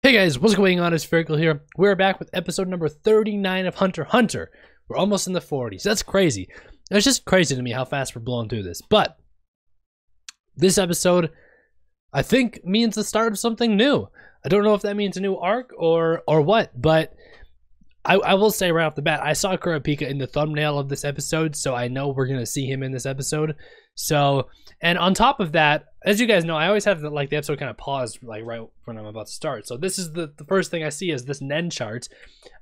Hey guys, what's going on? It's Spherical here. We're back with episode number 39 of Hunter x Hunter. We're almost in the 40s. That's crazy. It's just crazy to me how fast we're blowing through this. But this episode, I think, means the start of something new. I don't know if that means a new arc or what, but I will say right off the bat, I saw Kurapika in the thumbnail of this episode, so I know we're going to see him in this episode. So, and on top of that, as you guys know, I always have the episode kind of paused right when I'm about to start. So this is the first thing I see is this Nen chart.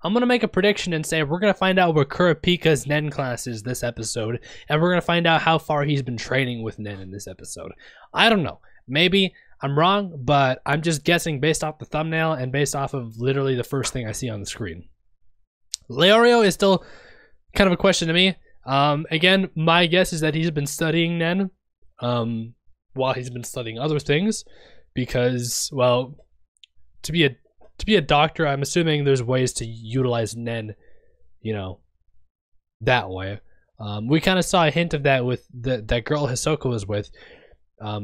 I'm going to make a prediction and say we're going to find out where Kurapika's Nen class is this episode, and we're going to find out how far he's been training with Nen in this episode. I don't know. Maybe I'm wrong, but I'm just guessing based off the thumbnail and based off of literally the first thing I see on the screen. Leorio is still kind of a question to me. Again, my guess is that he's been studying Nen while he's been studying other things, because, well, to be a doctor, I'm assuming there's ways to utilize Nen, you know, that way. We kind of saw a hint of that with that girl Hisoka was with,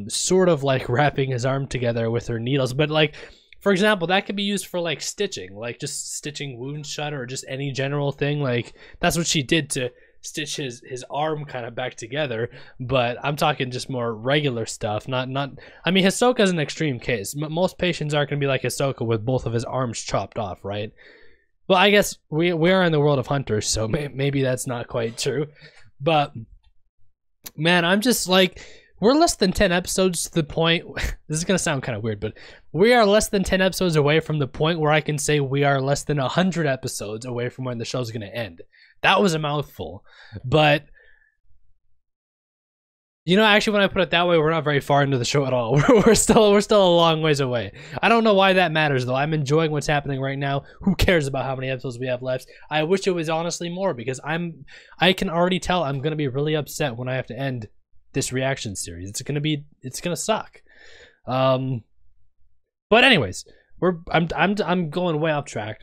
sort of like wrapping his arm together with her needles, but like, for example, that could be used for like stitching, like just stitching wounds shut or just any general thing. Like that's what she did to stitch his arm kind of back together. But I'm talking just more regular stuff. Not. I mean, Hisoka's an extreme case. Most patients aren't going to be like Hisoka with both of his arms chopped off, right? Well, I guess we are in the world of hunters, so maybe that's not quite true. But man, I'm just like, we're less than 10 episodes to the point. This is going to sound kind of weird, but we are less than 10 episodes away from the point where I can say we are less than 100 episodes away from when the show's going to end. That was a mouthful. But, you know, actually, when I put it that way, we're not very far into the show at all. We're still a long ways away. I don't know why that matters, though. I'm enjoying what's happening right now. Who cares about how many episodes we have left? I wish it was honestly more, because I can already tell I'm going to be really upset when I have to end this reaction series. It's gonna suck. But anyways, I'm going way off track.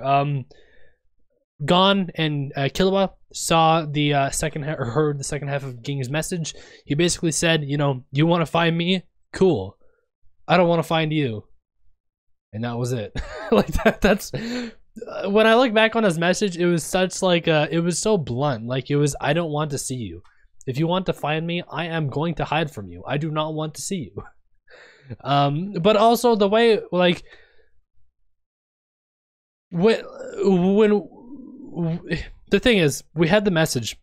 Gon and Killua saw the heard the second half of Ging's message. He basically said, you know, you want to find me? Cool. I don't want to find you. And that was it. Like that's when I look back on his message, it was such like it was so blunt. Like it was, I don't want to see you. If you want to find me, I am going to hide from you. I do not want to see you. But also the way, like, when the thing is, we had the message,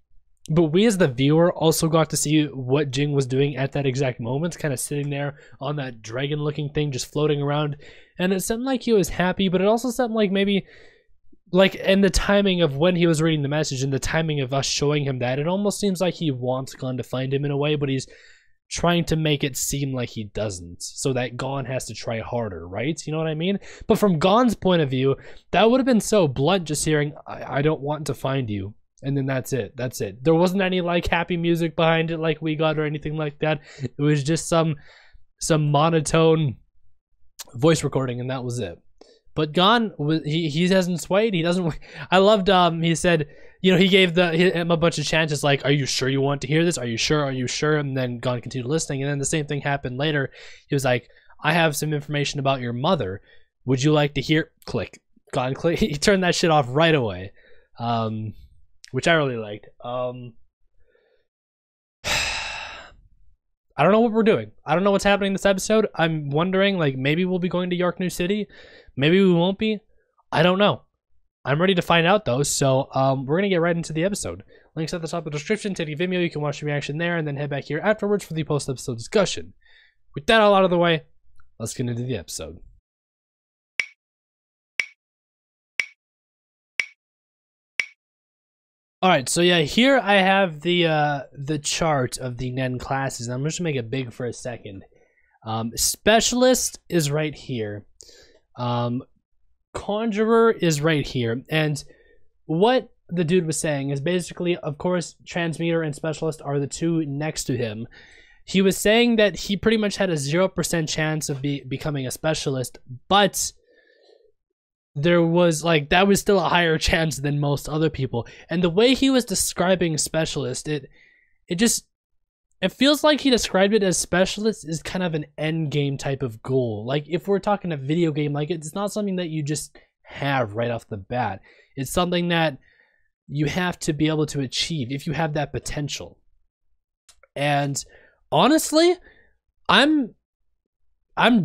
but we as the viewer also got to see what Ging was doing at that exact moment, kind of sitting there on that dragon-looking thing, just floating around, and it seemed like he was happy, but it also seemed like maybe, like, and the timing of when he was reading the message and the timing of us showing him that, it almost seems like he wants Gon to find him in a way, but he's trying to make it seem like he doesn't, so that Gon has to try harder, right? You know what I mean? But from Gon's point of view, that would have been so blunt, just hearing, I don't want to find you, and then that's it. There wasn't any, like, happy music behind it like we got or anything like that. It was just some monotone voice recording, and that was it. But Gon, he hasn't swayed. He doesn't. I loved. He said, you know, he gave him a bunch of chances, like, "Are you sure you want to hear this? Are you sure? Are you sure?" And then Gon continued listening. And then the same thing happened later. He was like, "I have some information about your mother. Would you like to hear?" Click. Gon click. He turned that shit off right away, which I really liked. I don't know what we're doing. I don't know what's happening this episode. I'm wondering, like, maybe we'll be going to York New City. Maybe we won't be. I don't know. I'm ready to find out, though. So we're going to get right into the episode. Links at the top of the description to the Vimeo. You can watch the reaction there and then head back here afterwards for the post-episode discussion. With that all out of the way, let's get into the episode. Alright, so yeah, here I have the chart of the Nen classes. I'm just going to make it big for a second. Specialist is right here. Conjurer is right here, and what the dude was saying is basically, of course, Transmuter and Specialist are the two next to him. He was saying that he pretty much had a 0% chance of becoming a Specialist, but there was, like, that was still a higher chance than most other people. And the way he was describing Specialist, it just, it feels like he described it as specialist is kind of an end game type of goal. Like if we're talking a video game, like it's not something that you just have right off the bat. It's something that you have to be able to achieve if you have that potential. And honestly, I'm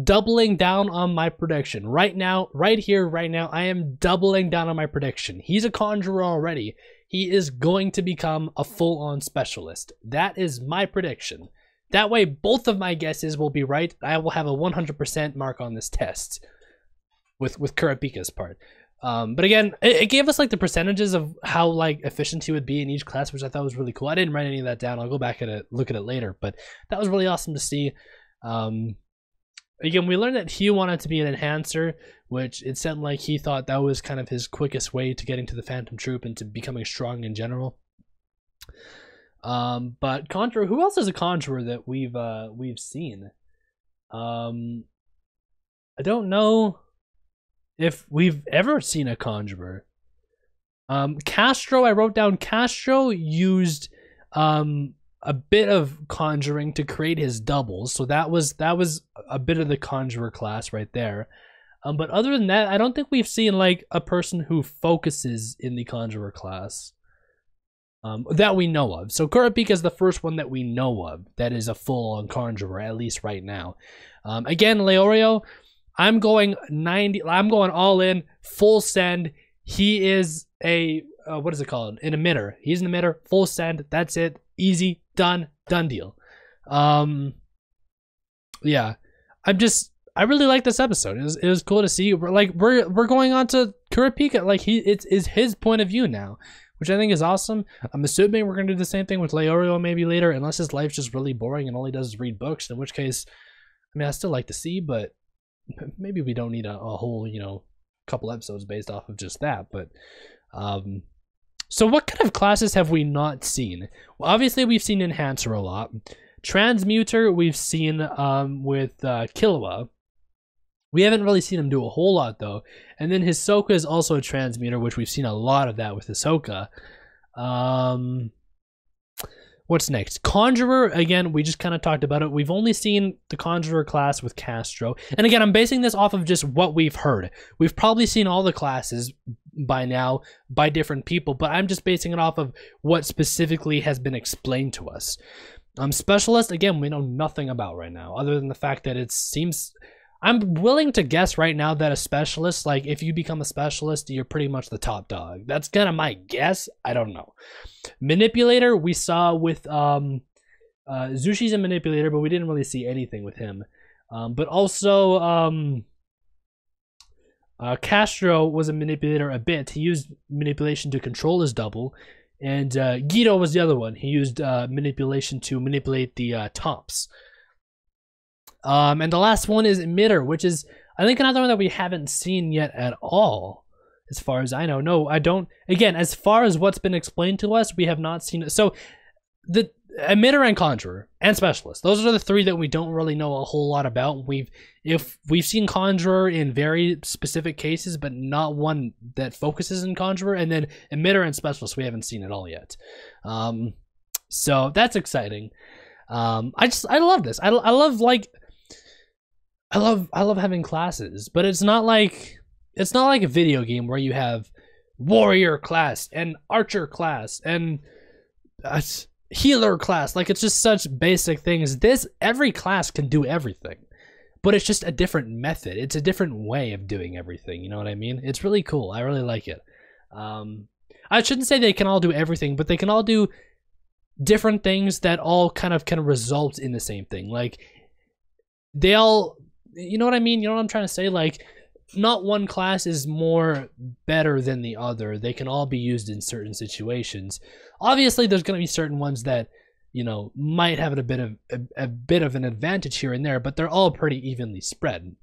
doubling down on my prediction right now, right here, right now. I am doubling down on my prediction. He's a conjurer already. He is going to become a full-on specialist. That is my prediction. That way, both of my guesses will be right. I will have a 100% mark on this test with Kurapika's part. But again, it gave us like the percentages of how like efficient he would be in each class, which I thought was really cool. I didn't write any of that down. I'll go back and look at it later, but that was really awesome to see. Again, we learned that he wanted to be an enhancer, which it sounded like he thought that was kind of his quickest way to getting to the Phantom Troop and to becoming strong in general. But Conjurer, who else is a Conjurer that we've seen? I don't know if we've ever seen a Conjurer. Castro, I wrote down Castro used a bit of conjuring to create his doubles, so that was a bit of the conjurer class right there. But other than that, I don't think we've seen like a person who focuses in the conjurer class that we know of. So Kurapika is the first one that we know of that is a full-on conjurer, at least right now. Again, Leorio, I'm going all in, full send. He is a what is it called? An emitter. He's an emitter, full send. That's it. Easy, done deal. Yeah, I really like this episode. It was cool to see. We're going on to Kurapika. Like it's his point of view now, which I think is awesome. I'm assuming we're gonna do the same thing with Leorio maybe later, unless his life's just really boring and all he does is read books. In which case, I mean, I still like to see, but maybe we don't need a whole couple episodes based off of just that. But so what kind of classes have we not seen? Well, obviously we've seen Enhancer a lot. Transmuter we've seen with Killua. We haven't really seen him do a whole lot though. And then Hisoka is also a Transmuter, which we've seen a lot of that with Hisoka. What's next? Conjurer, again, we just kind of talked about it. We've only seen the Conjurer class with Castro. And again, I'm basing this off of just what we've heard. We've probably seen all the classes by now by different people, but I'm just basing it off of what specifically has been explained to us. Specialist, again, we know nothing about right now, other than the fact that it seems... I'm willing to guess right now that a specialist, like if you become a specialist, you're pretty much the top dog. That's kind of my guess. I don't know. Manipulator, we saw with Zushi's a manipulator, but we didn't really see anything with him. But also Castro was a manipulator a bit. He used manipulation to control his double. And Guido was the other one. He used manipulation to manipulate the tops. And the last one is Emitter, which is, I think, another one that we haven't seen yet at all, as far as I know. No, I don't. Again, as far as what's been explained to us, we have not seen it. So, the Emitter and Conjurer and Specialist, those are the three that we don't really know a whole lot about. We've seen Conjurer in very specific cases, but not one that focuses in Conjurer. And then Emitter and Specialist, we haven't seen at all yet. So that's exciting. I love this. I love having classes, but it's not like a video game where you have warrior class and archer class and healer class. Like, it's just such basic things. Every class can do everything, but it's just a different method. It's a different way of doing everything. You know what I mean? It's really cool. I really like it. I shouldn't say they can all do everything, but they can all do different things that all kind of can result in the same thing. Like, they all, you know what I mean? You know what I'm trying to say? Like, not one class is more better than the other. They can all be used in certain situations. Obviously, there's going to be certain ones that, you know, might have a bit of an advantage here and there, but they're all pretty evenly spread.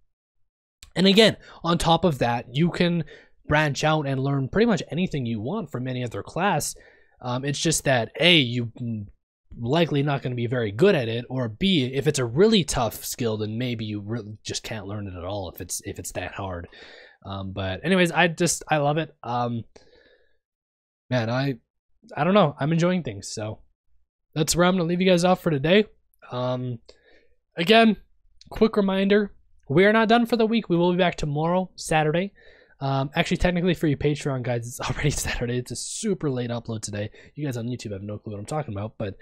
And again, on top of that, you can branch out and learn pretty much anything you want from any other class. It's just that A, you likely not going to be very good at it, or B, if it's a really tough skill, then maybe you really just can't learn it at all if it's that hard. But anyways, I love it. Man, I don't know, I'm enjoying things. So that's where I'm gonna leave you guys off for today. Again, quick reminder: we are not done for the week. We will be back tomorrow, Saturday. Actually, technically for you Patreon guys, it's already Saturday. It's a super late upload today. You guys on YouTube have no clue what I'm talking about, but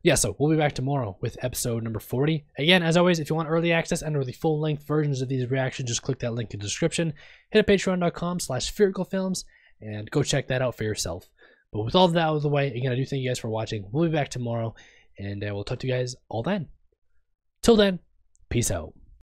yeah, so we'll be back tomorrow with episode number 40. Again, as always, if you want early access and or the full-length versions of these reactions, just click that link in the description. Hit up patreon.com/sphericalfilms and go check that out for yourself. But with all of that out of the way, again, I do thank you guys for watching. We'll be back tomorrow, and we'll talk to you guys all then. Till then, peace out.